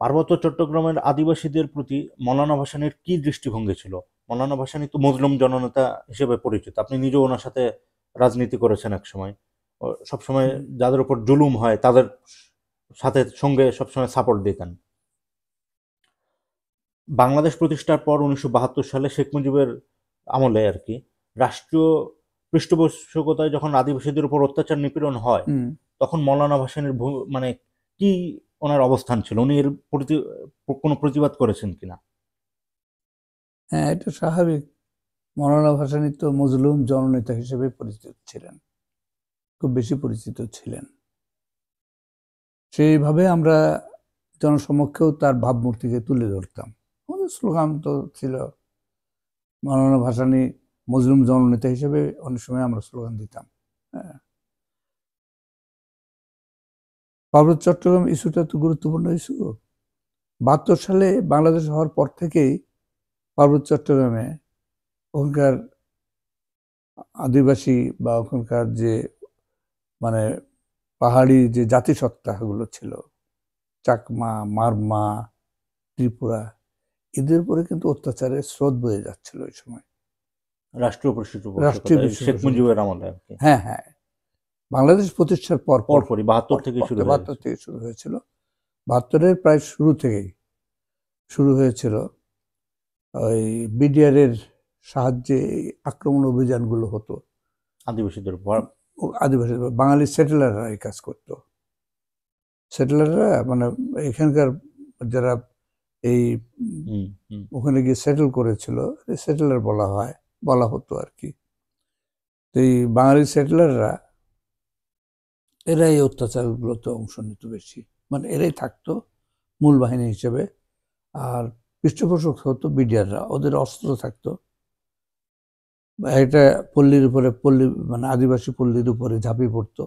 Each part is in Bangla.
পার্বত্য চট্টগ্রামের আদিবাসীদের প্রতি মৌলানা ভাসানীর কি দৃষ্টিভঙ্গি ছিল? মৌলানা ভাসানী তো মজলুম জননেতা হিসেবে পরিচিত, আপনি নিজেও ওনার সাথে রাজনীতি করেছেন এক সময়। সবসময় হুম। যাদের উপর জুলুম হয় তাদের সাথে সঙ্গে সবসময় সাপোর্ট দিতেন। বাংলাদেশ প্রতিষ্ঠার পর 1972 সালে শেখ মুজিবের আমলে আর কি রাষ্ট্রীয় পৃষ্ঠপোষকতায় যখন আদিবাসীদের উপর অত্যাচার নিপীড়ন হয়, হুম। তখন মৌলানা ভাসানীর মানে কি ওনার অবস্থান ছিল? উনি এর প্রতি কোনো প্রতিবাদ করেছেন কিনা? হ্যাঁ, এটা স্বাভাবিক। মৌলানা ভাসানী তো মজলুম জননেতা হিসেবে পরিচিত ছিলেন, খুব বেশি পরিচিত ছিলেন। সেইভাবে আমরা জনসমক্ষেও তার ভাবমূর্তিকে তুলে ধরতাম। আমাদের স্লোগান তো ছিল মৌলানা ভাসানী মজলুম জননেতা হিসেবে, অনেক সময় আমরা স্লোগান দিতাম। হ্যাঁ। পার্বত্য চট্টগ্রাম ইস্যুটা তো গুরুত্বপূর্ণ ইস্যু। 72 সালে বাংলাদেশ হওয়ার পর থেকেই পার্বত্য চট্টগ্রামে ওখানকার আদিবাসী বা ওখানকার যে মানে পাহাড়ি যে জাতিসত্তাগুলো ছিল, চাকমা, মারমা, ত্রিপুরা, এদের উপরে কিন্তু অত্যাচারের স্রোত বয়ে যাচ্ছিল ওই সময়, রাষ্ট্রীয় রাষ্ট্রীয় পৃষ্ঠপোষকতায় শেখ পৃষ্ঠপোষকতা। মুজিবের আমলে আর কি। হ্যাঁ, হ্যাঁ। বাংলাদেশ প্রতিষ্ঠার পরপর পরপরই 72 থেকে শুরু হয়ে 72 গেছে। থেকে শুরু হয়েছিল। 72-এর প্রায় শুরু থেকেই শুরু হয়েছিল ওই বিডিআর এর সাহায্যে আক্রমণ অভিযানগুলো হতো। আদিবাসীদের উপর। আদিবাসী বাঙালি সেটেলাররা এই কাজ করতো। সেটেলাররা মানে এখানকার যারা এই হুম, হুম। ওখানে গিয়ে সেটেল করেছিল, সেটেলার বলা হতো আর কি। তো এই বাঙালি সেটেলাররা এরা এই অত্যাচারগুলোতে অংশ নিত বেশি, মানে এরাই থাকতো মূল বাহিনী হিসেবে। আর পৃষ্ঠপোষক হতো বিডিআররা, ওদের অস্ত্র থাকতো। একটা পল্লীর উপরে পল্লী মানে আদিবাসী পল্লীর উপরে ঝাঁপিয়ে পড়তো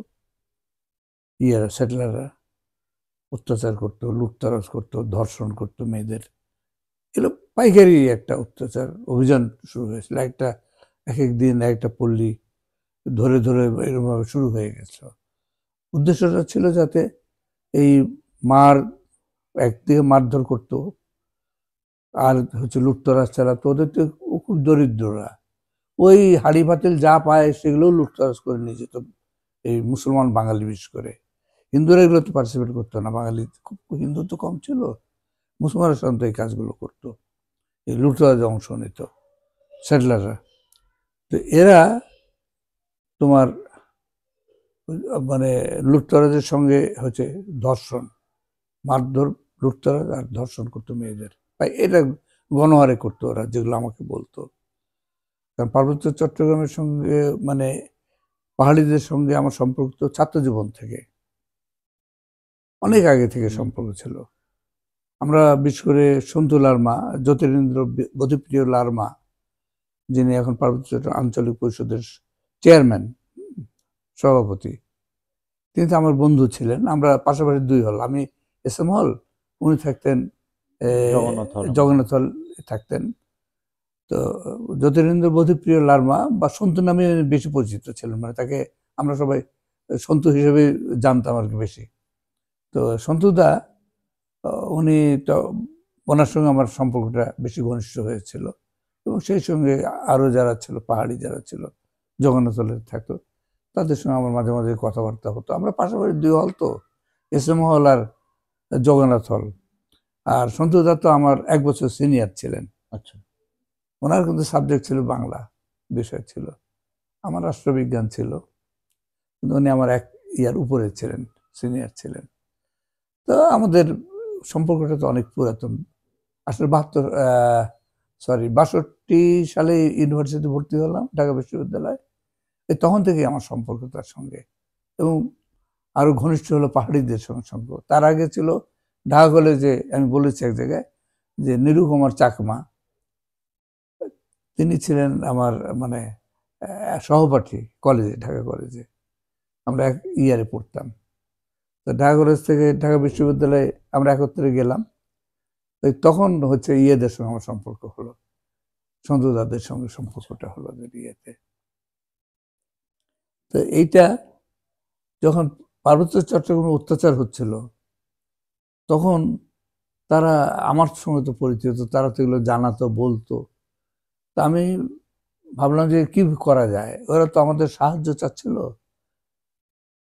সেটেলাররা, অত্যাচার করতো, লুটতরাজ করতো, ধর্ষণ করতো মেয়েদের। এগুলো পাইকারি একটা অত্যাচার অভিযান শুরু হয়েছিল। এক এক দিন একটা পল্লী ধরে ধরে এরকমভাবে শুরু হয়ে গেছিল। উদ্দেশ্যটা ছিল যাতে এই মার একদিকে মারধর করতো, আর হচ্ছে লুটতরাজ চালাতো। ওদের তো খুব দরিদ্ররা, ওই হাড়ি পাতিল যা পায় সেগুলো লুটতরাজ করে নিয়ে যেত। এই মুসলমান বাঙালি বিশেষ করে, হিন্দুরা এগুলো তো পার্টিসিপেট করতো না। বাঙালি খুব, হিন্দু তো কম ছিল, মুসলমানরা সাধারণত এই কাজগুলো করতো, এই লুটতরাজে অংশ নিত সেটলাররা। তো এরা তোমার মানে লুটতরাজের সঙ্গে হচ্ছে ধর্ষণ, মারধর, লুটতরাজ আর ধর্ষণ করতো মেয়েদের। এটা গণহারে করতো ওরা, যেগুলো আমাকে বলতো। কারণ পার্বত্য চট্টগ্রামের সঙ্গে মানে পাহাড়িদের সঙ্গে আমার সম্পর্ক তো ছাত্র জীবন থেকে, অনেক আগে থেকে হুম। সম্পর্ক ছিল। আমরা বিশেষ করে সন্তু লারমা, জ্যোতিরেন্দ্র বোধিপ্রিয় লারমা, যিনি এখন পার্বত্য চট্টগ্রাম আঞ্চলিক পরিষদের চেয়ারম্যান, সভাপতি, তিনি তো আমার বন্ধু ছিলেন। আমরা পাশাপাশি 2 হল, আমি এস এম হল, উনি থাকতেন জগন্নাথ হল। জগন্নাথ হল থাকতেন। তো জ্যোতিরেন্দ্র বোধিপ্রিয় লারমা বা সন্তু নামে বেশি পরিচিত ছিলেন, মানে তাকে আমরা সবাই সন্তু হিসেবে জানতাম আর কি বেশি। তো সন্তুদা, উনি তো, ওনার সঙ্গে আমার সম্পর্কটা বেশি ঘনিষ্ঠ হয়েছিল। এবং সেই সঙ্গে আরও যারা ছিল, পাহাড়ি যারা ছিল, জগন্নাথলে থাকতো, তাদের সঙ্গে আমার মাঝে মাঝে কথাবার্তা হতো। আমরা পাশাপাশি 2 হল তো, এস এম হল আর জগন্নাথ হল। আর সন্তুদা তো আমার 1 বছর সিনিয়র ছিলেন। আচ্ছা। ওনার কিন্তু সাবজেক্ট ছিল বাংলা বিষয় ছিল, আমার রাষ্ট্রবিজ্ঞান ছিল। কিন্তু উনি আমার 1 ইয়ার উপরে ছিলেন, সিনিয়র ছিলেন। তো আমাদের সম্পর্কটা তো অনেক পুরাতন। আসলে 62 সালে ইউনিভার্সিটি ভর্তি হলাম, ঢাকা বিশ্ববিদ্যালয়। তখন থেকেই আমার সম্পর্ক তার সঙ্গে। এবং আরো ঘনিষ্ঠ হলো পাহাড়িদের সঙ্গে সম্পর্ক। তার আগে ছিল ঢাকা কলেজে, আমি বলেছি এক জায়গায়, যে নিরুকুমার চাকমা, তিনি ছিলেন আমার মানে সহপাঠী কলেজে, ঢাকা কলেজে। আমরা 1 ইয়ারে পড়তাম। তো ঢাকা কলেজ থেকে ঢাকা বিশ্ববিদ্যালয়ে আমরা একত্রে গেলাম। তখন হচ্ছে ইয়েদের সঙ্গে আমার সম্পর্ক হলো, সন্তুদাদের সঙ্গে আচ্ছা। সম্পর্কটা হলো ইয়েতে। তো এইটা যখন পার্বত্য চট্টগ্রামে অত্যাচার হচ্ছিল, তখন তারা আমার সঙ্গে তো পরিচিত, তারা তো এগুলো জানাতো, বলতো। তা আমি ভাবলাম যে কি করা যায়, ওরা তো আমাদের সাহায্য চাচ্ছিল,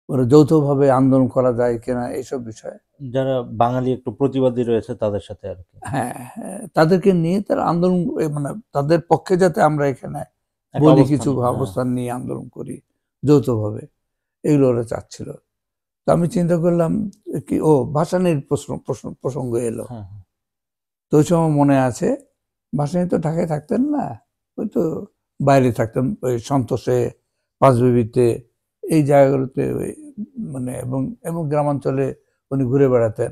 ওরা যৌথভাবে আন্দোলন করা যায় কিনা এইসব বিষয়ে। যারা বাঙালি একটু প্রতিবাদী রয়েছে তাদের সাথে আর কি হ্যাঁ, হ্যাঁ, তাদেরকে নিয়ে তারা আন্দোলন, মানে তাদের পক্ষে যাতে আমরা এখানে একটা বলি, অবস্থান। কিছু হ্যাঁ, অবস্থান নিয়ে আন্দোলন করি যৌথভাবে, এগুলো ওরা চাচ্ছিল। তো আমি চিন্তা করলাম কি, ও ভাসানির প্রসঙ্গ এলো। হ্যাঁ, হ্যাঁ। তো ওই সময় মনে আছে, ভাসানী তো ঢাকায় থাকতেন না, ওই তো বাইরে থাকতেন, ওই সন্তোষে, পাঁচবিবিতে, এই জায়গাগুলোতে, ওই মানে এবং এবং গ্রামাঞ্চলে উনি ঘুরে বেড়াতেন।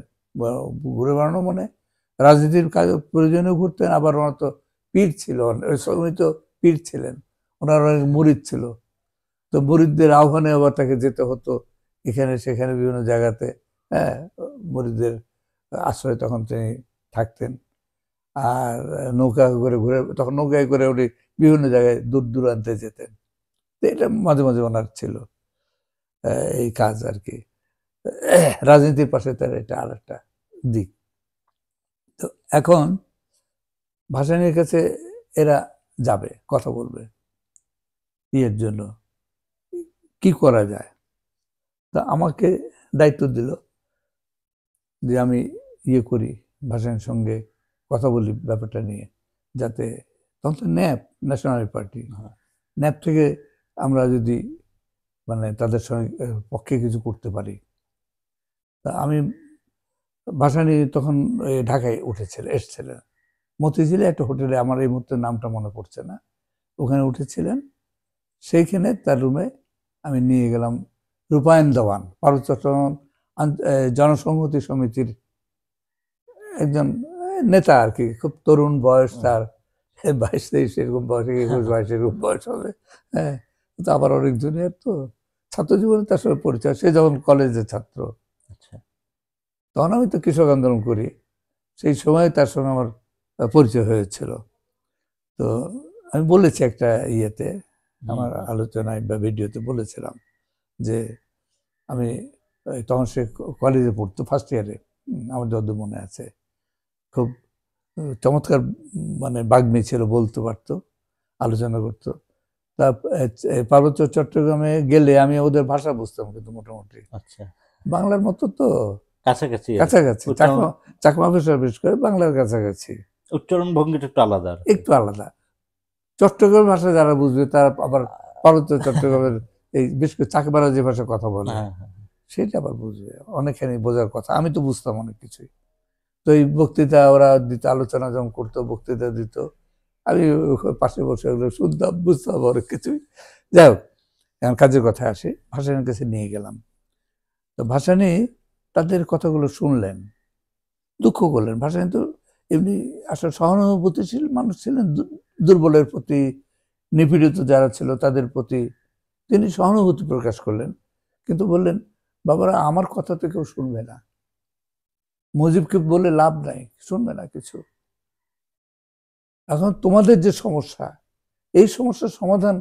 ঘুরে বেড়ানো মানে রাজনীতির কাজ প্রয়োজনে ঘুরতেন, আবার ওনার তো পীর ছিল, উনি তো পীর ছিলেন, ওনার অনেক মুরিদ ছিল। তো মুরিদদের আহ্বানে আবার তাকে যেতে হতো এখানে সেখানে বিভিন্ন জায়গাতে। হ্যাঁ, মুরিদদের আশ্রয় তখন তিনি থাকতেন। আর নৌকা করে ঘুরে, তখন নৌকায় করে উনি বিভিন্ন জায়গায় দূর দূরান্তে যেতেন। তো এটা মাঝে মাঝে ওনার ছিল এই কাজ আর কি। রাজনীতির পাশে তার এটা আর একটা দিক। তো এখন ভাসানীর কাছে এরা যাবে, কথা বলবে ইয়ের জন্য, কি করা যায়। তা আমাকে দায়িত্ব দিল যে আমি ইয়ে করি, ভাসানীর সঙ্গে কথা বলি ব্যাপারটা নিয়ে, যাতে তখন তো ন্যাপ, ন্যাশনাল পার্টি, হ্যাঁ। ন্যাপ থেকে আমরা যদি মানে তাদের সঙ্গে পক্ষে কিছু করতে পারি। তা আমি, ভাসানী তখন ঢাকায় এসেছিলেন, মতিঝিলে একটা হোটেলে, আমার এই মুহূর্তে নামটা মনে পড়ছে না, ওখানে উঠেছিলেন। সেইখানে তার রুমে আমি নিয়ে গেলাম রূপায়ণ দেওয়ান, ভারত চট্টগ্রাম জনসংহতি সমিতির একজন নেতা আর কি, খুব তরুণ বয়স তার, 22-23 এরকম বয়স, 21-22 এরকম বয়স হবে। হ্যাঁ, তো আবার অনেক জুনিয়র, তো ছাত্র জীবনে তার সঙ্গে পরিচয়, সে যখন কলেজের ছাত্র, আচ্ছা। তখন আমি তো কৃষক আন্দোলন করি, সেই সময় তার সঙ্গে আমার পরিচয় হয়েছিল। তো আমি বলেছি একটা ইয়েতে, আমার আলোচনায় বা ভিডিওতে বলেছিলাম যে আমি, তখন সে কলেজে পড়তো, ফার্স্ট ইয়ারে, আমার যতদূর মনে আছে, খুব চমৎকার মানে বাগ্মী ছিল, বলতে পারতো, আলোচনা করতো। তা পার্বত্য চট্টগ্রামে গেলে আমি ওদের ভাষা বুঝতাম, কিন্তু মোটামুটি আচ্ছা, বাংলার মতো তো, কাছাকাছি আর কি। কাছাকাছি, উচ্চারণ চাকমা ভাষা বিশেষ করে বাংলার কাছাকাছি, উচ্চারণ ভঙ্গিটা একটু আলাদা আর কি। একটু আলাদা। চট্টগ্রাম ভাষা যারা বুঝবে তারা আবার পার্বত্য চট্টগ্রামের এই বিশেষ করে চাকমারা যে ভাষায় কথা বলে, হ্যাঁ, হ্যাঁ। সেটা আবার বুঝবে, অনেকখানি বোঝার কথা। আমি তো বুঝতাম অনেক কিছুই। তো এই বক্তৃতা ওরা দিত, আলোচনা যখন করতো, বক্তৃতা দিত, আমি পাশে বসে ওগুলো শুনতাম, বুঝতাম অনেক কিছুই। যাই হোক, এখন কাজের কথায় আসি, ভাসানীর কাছে নিয়ে গেলাম। তো ভাসানী তাদের কথাগুলো শুনলেন, দুঃখ করলেন। ভাসানী তো এমনি আসলে সহানুভূতিশীল মানুষ ছিলেন, দুর্বলের প্রতি, নিপীড়িত যারা ছিল তাদের প্রতি তিনি সহানুভূতি প্রকাশ করলেন, কিন্তু বললেন, বাবারা আমার কথা তো কেউ শুনবে না, মুজিবকে বলে লাভ নাই, শুনবে না কিছু। এখন তোমাদের যে সমস্যা, এই সমস্যার সমাধান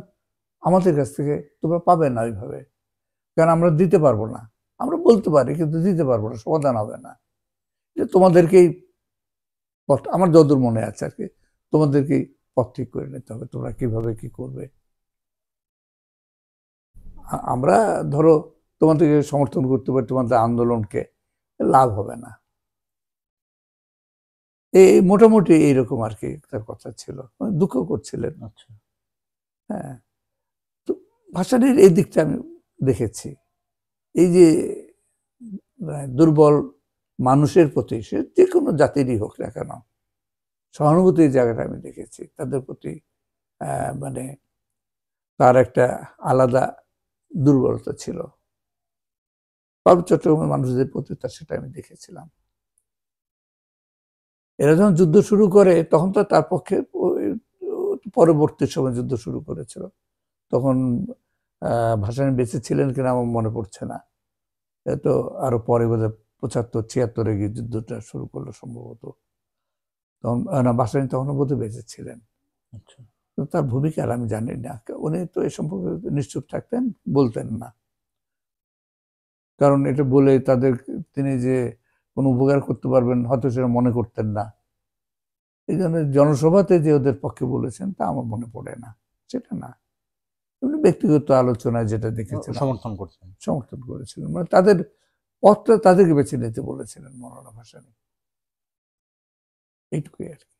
আমাদের কাছ থেকে তোমরা পাবে না ওইভাবে, কারণ আমরা দিতে পারবো না। আমরা বলতে পারি কিন্তু দিতে পারবো না, সমাধান হবে না। যে তোমাদেরকেই পথ, আমার যতদূর মনে আছে আর কি, তোমাদেরকেই পথ ঠিক করে নিতে হবে, তোমরা কিভাবে কি করবে। আমরা ধরো তোমাদেরকে সমর্থন করতে পারি, তোমাদের আন্দোলনকে, লাভ হবে না। এই মোটামুটি এইরকম আর কি তার কথা ছিল, দুঃখ করছিলেন। আচ্ছা। হ্যাঁ, তো ভাসানীর এই দিকটা আমি দেখেছি, এই যে দুর্বল মানুষের প্রতি, সে যে কোনো জাতিরই হোক না কেন, সহানুভূতির জায়গাটা আমি দেখেছি তাদের প্রতি। মানে তার একটা আলাদা দুর্বলতা ছিল পার্বত্য চট্টগ্রামের মানুষদের প্রতি, তার সেটা আমি দেখেছিলাম। এরা যখন যুদ্ধ শুরু করে তখন তো তার পক্ষে, পরবর্তী সময় যুদ্ধ শুরু করেছিল, তখন ভাসানী বেঁচে ছিলেন কিনা আমার মনে পড়ছে না, তো আরো পরে বোধহয় 75-76 গিয়ে যুদ্ধটা শুরু করলো সম্ভবত। তখন না, ভাসানী তখনও বোধহয় বেঁচে ছিলেন। আচ্ছা। তার ভূমিকা আর আমি জানি না, উনি তো এ সম্পর্কে নিশ্চুপ থাকতেন, বলতেন না, কারণ এটা বলে তাদের, তিনি যে কোনো উপকার করতে পারবেন হয়তো সেটা মনে করতেন না। এই জন্য জনসভাতে যে ওদের পক্ষে বলেছেন তা আমার মনে পড়ে না, সেটা না। এমনি ব্যক্তিগত আলোচনায় যেটা দেখেছিলাম সমর্থন করছেন। সমর্থন করেছিলেন, মানে তাদের পথটা তাদেরকে বেছে নিতে বলেছিলেন মৌলানা ভাসানী, এইটুকুই আর কি।